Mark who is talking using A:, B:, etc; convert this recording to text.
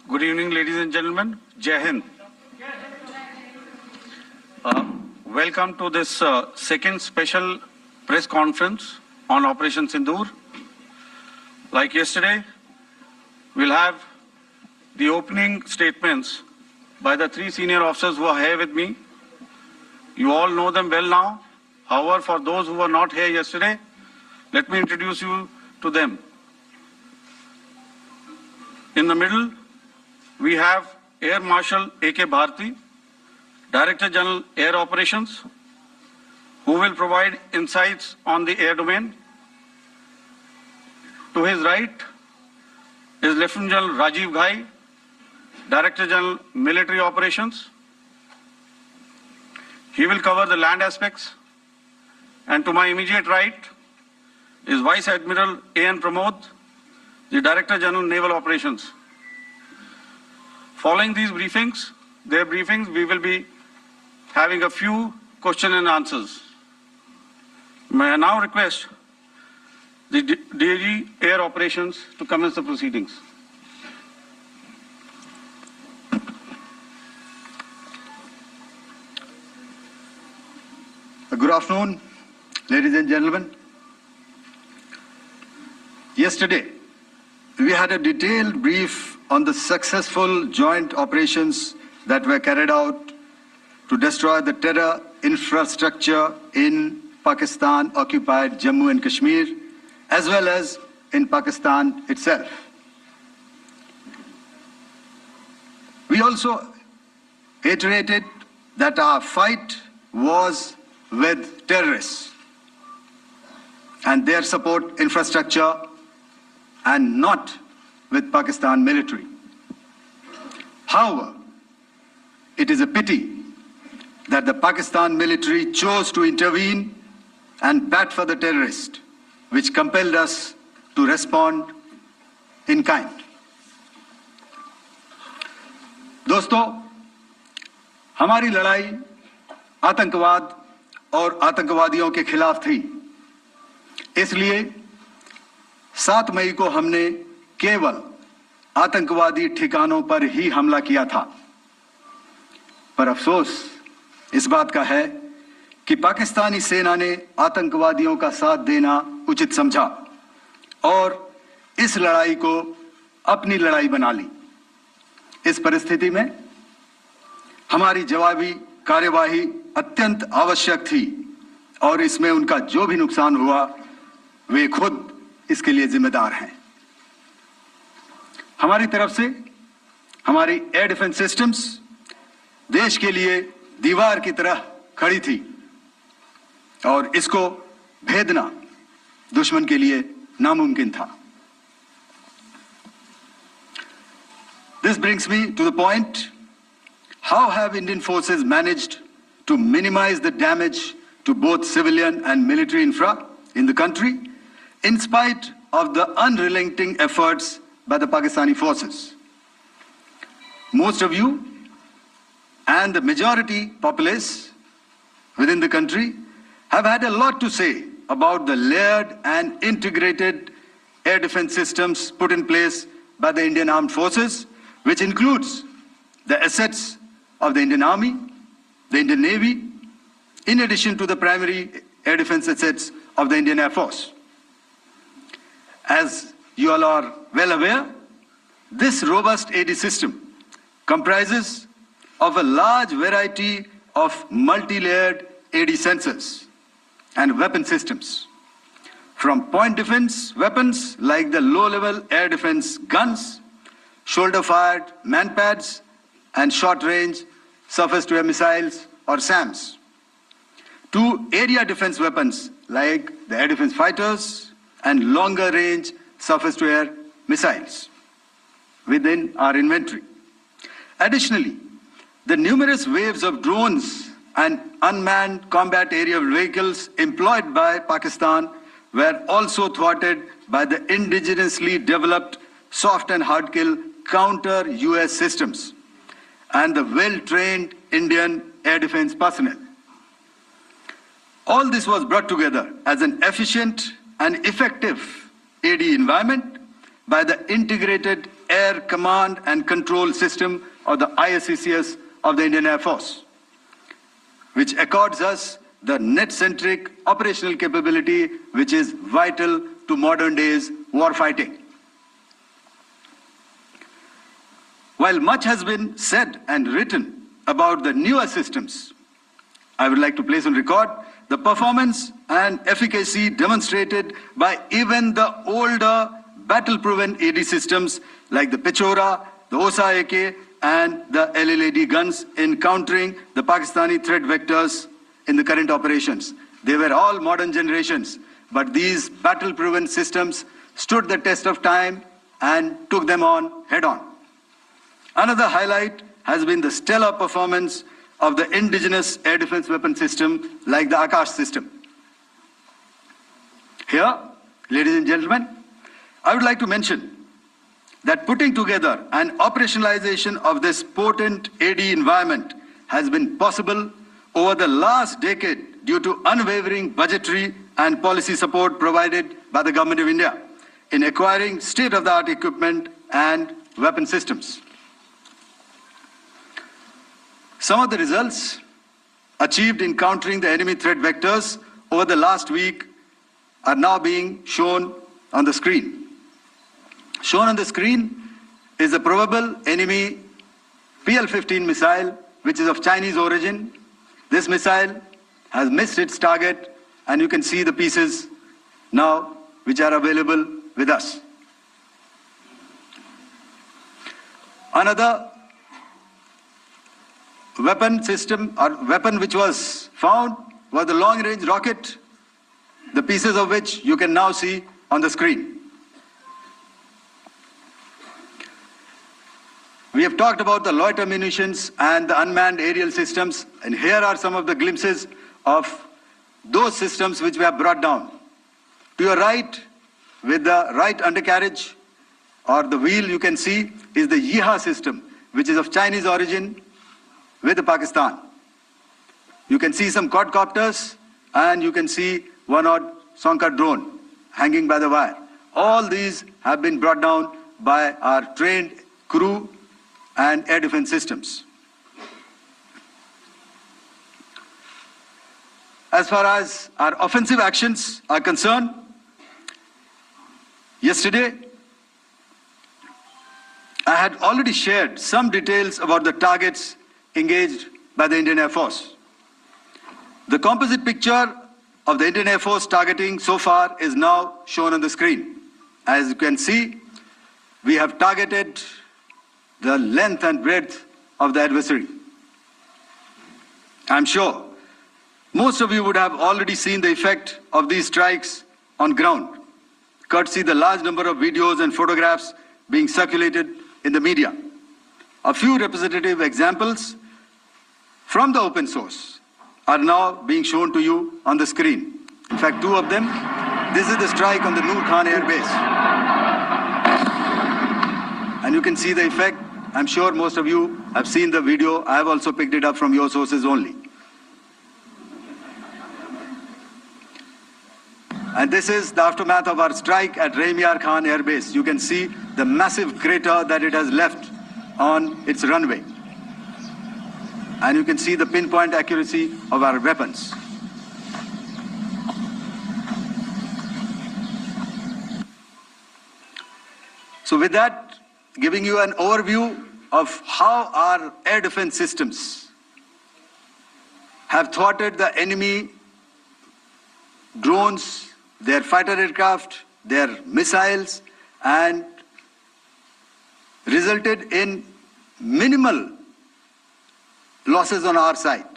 A: Good evening, ladies and gentlemen. Jai Hind. Welcome to this second special press conference on Operation Sindoor. Like yesterday, we'll have the opening statements by the three senior officers who are here with me. You all know them well now. However, for those who were not here yesterday, let me introduce you to them. In the middle, we have Air Marshal A.K. Bharti, Director General Air Operations, who will provide insights on the air domain. To his right is Lieutenant General Rajiv Ghai, Director General Military Operations. He will cover the land aspects. And to my immediate right is Vice Admiral A.N. Pramod, the Director General Naval Operations. Following these briefings, we will be having a few question and answers. May I now request the DG Air Operations to commence the proceedings.
B: Good afternoon, ladies and gentlemen. Yesterday, we had a detailed brief on the successful joint operations that were carried out to destroy the terror infrastructure in Pakistan-occupied Jammu and Kashmir, as well as in Pakistan itself. We also iterated that our fight was with terrorists and their support infrastructure and not with Pakistan military. However, it is a pity that the Pakistan military chose to intervene and bat for the terrorist, which compelled us to respond in kind. दोस्तों, हमारी लड़ाई आतंकवाद और आतंकवादियों के खिलाफ थी। इसलिए 7 मई को हमने केवल आतंकवादी ठिकानों पर ही हमला किया था। पर अफसोस इस बात का है कि पाकिस्तानी सेना ने आतंकवादियों का साथ देना उचित समझा और इस लड़ाई को अपनी लड़ाई बना ली। इस परिस्थिति में हमारी जवाबी कार्यवाही अत्यंत आवश्यक थी और इसमें उनका जो भी नुकसान हुआ, वे खुद इसके लिए जिम्मेदार हैं। हमारी तरफ से हमारी एयर डिफेंस सिस्टम्स देश के लिए दीवार की तरह खड़ी थी और इसको भेदना दुश्मन के लिए नामुमकिन था। This brings me to the point, how have Indian forces managed to minimize the damage to both civilian and military infra in the country in spite of the unrelenting efforts by the Pakistani forces? Most of you and the majority populace within the country have had a lot to say about the layered and integrated air defense systems put in place by the Indian Armed Forces, which includes the assets of the Indian Army, the Indian Navy, in addition to the primary air defense assets of the Indian Air Force. As you all are well aware, this robust AD system comprises of a large variety of multi-layered AD sensors and weapon systems, from point defense weapons like the low-level air defense guns, shoulder-fired manpads, and short-range surface-to-air missiles or SAMs, to area defense weapons like the air defense fighters and longer-range surface-to-air missiles within our inventory. Additionally, the numerous waves of drones and unmanned combat aerial vehicles employed by Pakistan were also thwarted by the indigenously developed soft and hard kill counter-US systems and the well-trained Indian air defense personnel. All this was brought together as an efficient and effective AD environment by the integrated air Air Command and Control System, or the ISCCS of the Indian Air Force, which accords us the net-centric operational capability which is vital to modern days warfighting. While much has been said and written about the newer systems, I would like to place on record the performance and efficacy demonstrated by even the older battle-proven AD systems like the Pechora, the OSA AK, and the LLAD guns in countering the Pakistani threat vectors in the current operations. They were all modern generations, but these battle-proven systems stood the test of time and took them on head-on. Another highlight has been the stellar performance of the indigenous air defense weapon system like the Akash system. Here, ladies and gentlemen, I would like to mention that putting together and operationalization of this potent AD environment has been possible over the last decade due to unwavering budgetary and policy support provided by the Government of India in acquiring state-of-the-art equipment and weapon systems. Some of the results achieved in countering the enemy threat vectors over the last week are now being shown on the screen. Shown on the screen is a probable enemy PL-15 missile, which is of Chinese origin. This missile has missed its target, and you can see the pieces now which are available with us. Another weapon system or weapon which was found was the long-range rocket, the pieces of which you can now see on the screen. We have talked about the loiter munitions and the unmanned aerial systems, and here are some of the glimpses of those systems which we have brought down. To your right, with the right undercarriage or the wheel, you can see is the Yeeha system, which is of Chinese origin with Pakistan. You can see some quadcopters, and you can see one odd Sonka drone hanging by the wire. All these have been brought down by our trained crew and air defense systems. As far as our offensive actions are concerned, yesterday I had already shared some details about the targets engaged by the Indian Air Force. The composite picture of the Indian Air Force targeting so far is now shown on the screen. As you can see, we have targeted the length and breadth of the adversary. I'm sure most of you would have already seen the effect of these strikes on ground, courtesy the large number of videos and photographs being circulated in the media. A few representative examples from the open source are now being shown to you on the screen. In fact, two of them. This is the strike on the Noor Khan Air Base. And you can see the effect. I'm sure most of you have seen the video. I have also picked it up from your sources only. And this is the aftermath of our strike at Rahim Yar Khan Air Base. You can see the massive crater that it has left on its runway. And you can see the pinpoint accuracy of our weapons. So with that, giving you an overview of how our air defense systems have thwarted the enemy drones, their fighter aircraft, their missiles, and resulted in minimal losses on our side.